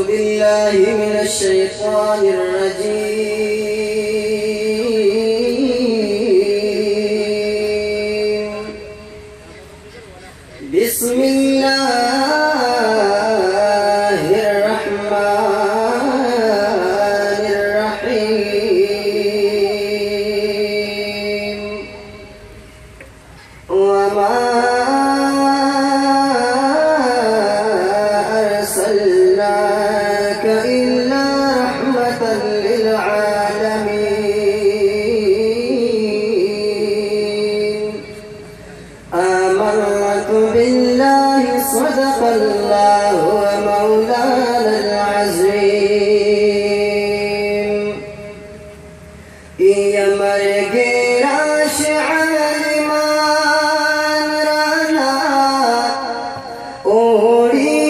بالله من الشيطان الرجيم بسم الله الرحمن الرحيم وما أرسلناك إلا رحمة للعالمين آمنت بالله صدق الله ومولانا العظيم يا مرقيرا شعال مان رانا أوري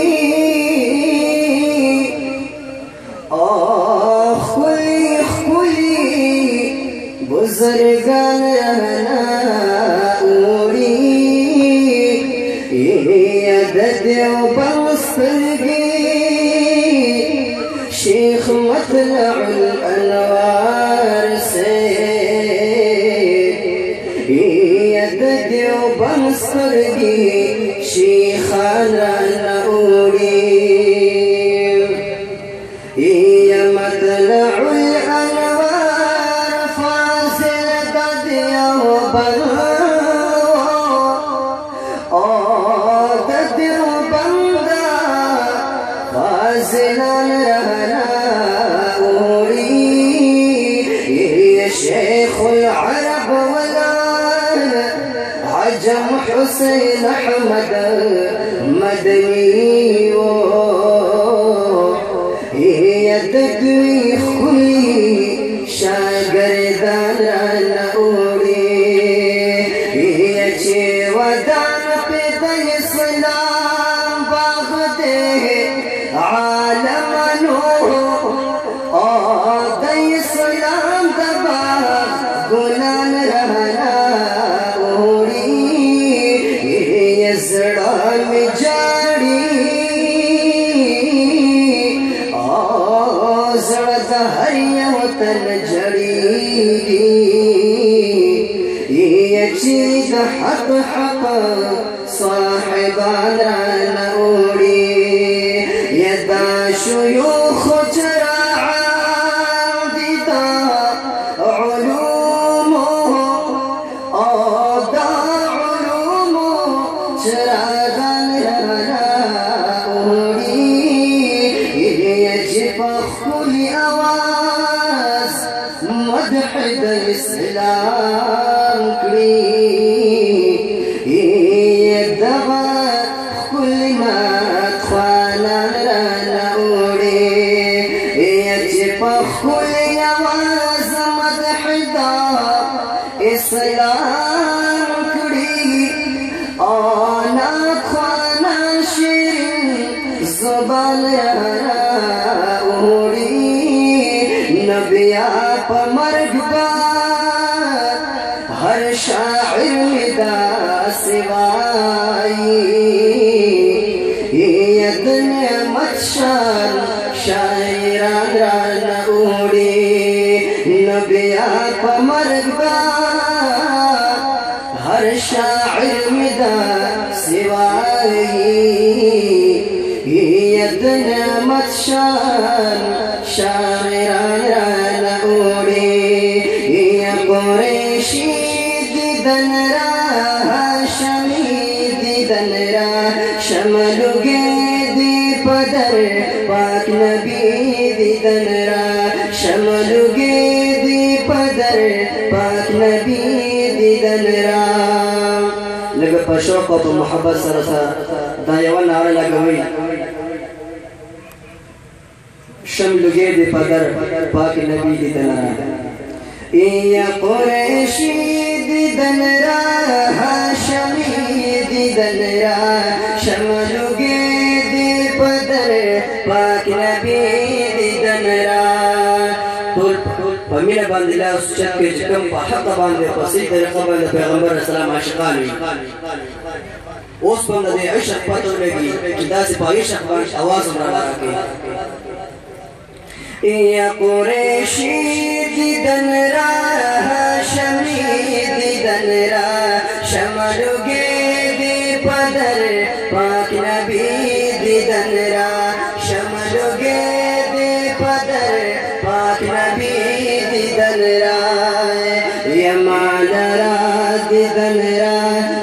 خلي بزرگان رانا أوري يدد وبوصلقي شيخ مطلع الأنوار يدد وبوصلقي شيخنا نقولي يا مطلع الأنوار فاصل دد وبوصلقي فازلان رهنا أوري يا شيخ العرب ولا عجم حسين أحمد مدني يا تدوي خلي شاقردان أوري يا شي ودان بدا الإسلام باغده عالم نور دي السلام دباغ قلان رهنا أوري يزرام جاري زرد هريا وتنجري يجيد حق حق صاحبنا نوري يدا شيوخ ترعى بدا علومه دا علومه شرغان نوري يجب كل أواس مدح الإسلام كريم يدغى كل ما أدخلنا نوري يجب كل أواس مدح الإسلام كريم أنا أدخلنا شيرين زبان نبيا پمرگبا ہر شاعر مدا سوائی ید نعمت شان شاعران رانا اوڑی نبیا پمرگبا ہر شاعر مدا سوائی ید نعمت شان شاعران اوڑی یا قریشی دیدن را هاشمی دیدن را شملوگے دی پدر پاک نبی دیدن را شملوگے دی پدر پاک نبی دیدن را لگا پا شوق و پا محبت سرسا دایوان نعرہ لگوی شملوگے دی پدر پاک نبی دیدن را یا قریشی دیدن را هاشمی دیدن را شملوگے دی پدر پاک نبی دیدن را فمین باندلا اس چت کے چکم پا حق باندے پسید طریقہ باندے پیغمبر اسلام عاشقانی उस बंदा दे इश्क पतो लगी जिदा से इश्क बाश आवाज उड़ा के या कुरैशी दिदन रा हाशमी दिदन रा शमलुगे दे पदर पाक नबी दिदन रा शमलुगे दे पदर पाक नबी दिदन रा यमानरा दिदन रा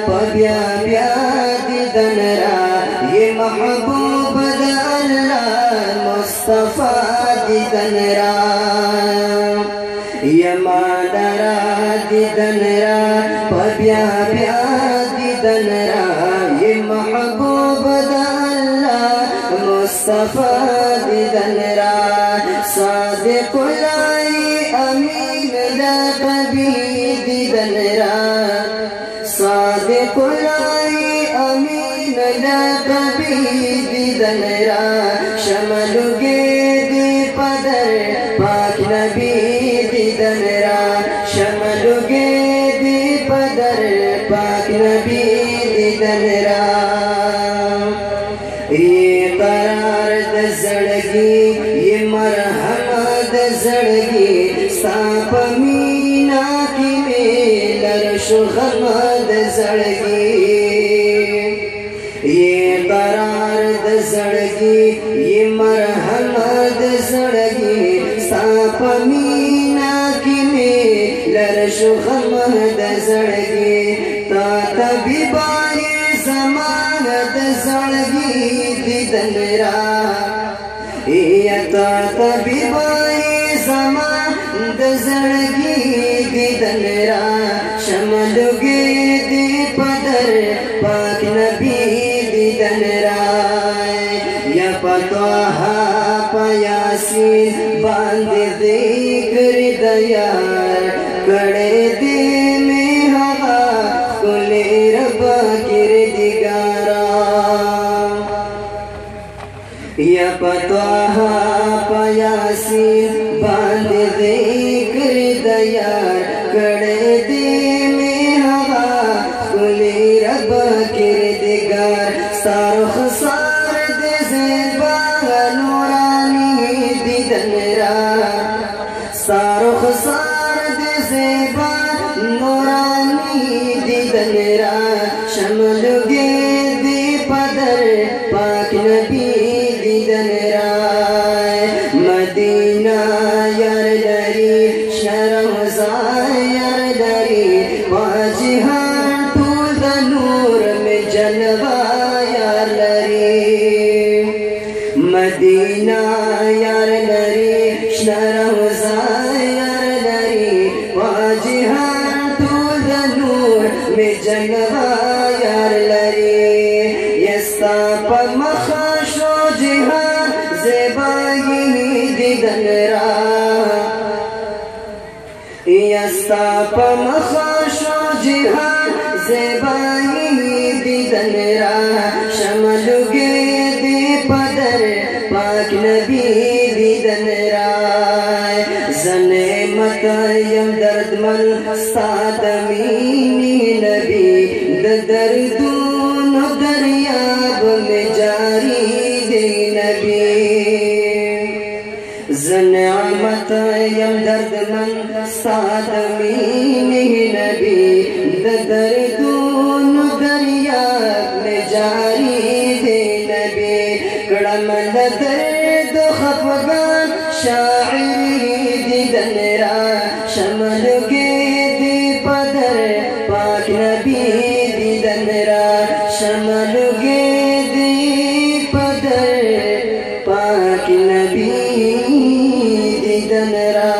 पब्या ब्या दिदन रा ये महबूब अल्लाह मुस्तफा दिदन रा यमानरा दिदन रा पब्या ब्या दिदन रा ये महबूब अल्लाह मुस्तफा दिदन रा सादिक लाई अमीन ला कभी दिदन रा सादिक लाई अमीन ला कभी दिदन रा शमलुगे दे पदर पाक नबी दिदन रा शमलुगे दे पदर पाक नबी दिदन रा ये करार द जड़गी ये मरहमत जड़गी सांप मीना की मेलर शुगमद जड़गी ये करार द जड़गी ये मरहमत जड़गी सांप मीना की मेलर शुगमद जड़गी ता तभी बाये ज़मानत जड़गी दिदन रा ता तभी बाये ज़मानत जड़गी दिदन रा शमलुगे दे पदर पाक नबी दिदन रा या पतवाहा पयासीन बांध दे कर दयार कड़े दे में हवा कुले रबा किरदिगारा या पतवाहा पयासीन बांध दे कर दयार कड़े दे में हवा कुले रबा किरदिगार सारुख सार दे ज़ेबा नूरानी दिदन रा सारुख सार दे ज़ेबा नूरानी दिदन रा शमलुगे दे पदर पाक नबी दिदन रा मदीना यार दरी शरमज़ा यार दरी वाजिहान तूल नूर में जलवा यार लरी मदीना यार लरी शरमज़ा यार लरी वाजिहान तूल नूर में जलवा यार लरी यस्ता पमखाशो जिहान ज़ेबाई दिदन रा यस्ता पमखाशो जिहान ज़ेबाई दिदन रा शमलुगे दे पदर पाक नबी दिदन रा जने मत यम दर्दमल सादमीनी नबी दर्दून दरियाब में जारी दे नबी ज़नामत यम दर्दमल सादमीनी नबी दर्दून दरियाब में जारी दे नबी कड़मल दर्द खफगान शाइरी दिदन रा शमलुगे दे पदर पाक नबी दिदन रा शमलुगे दे पदर पाक नबी दिदन रा।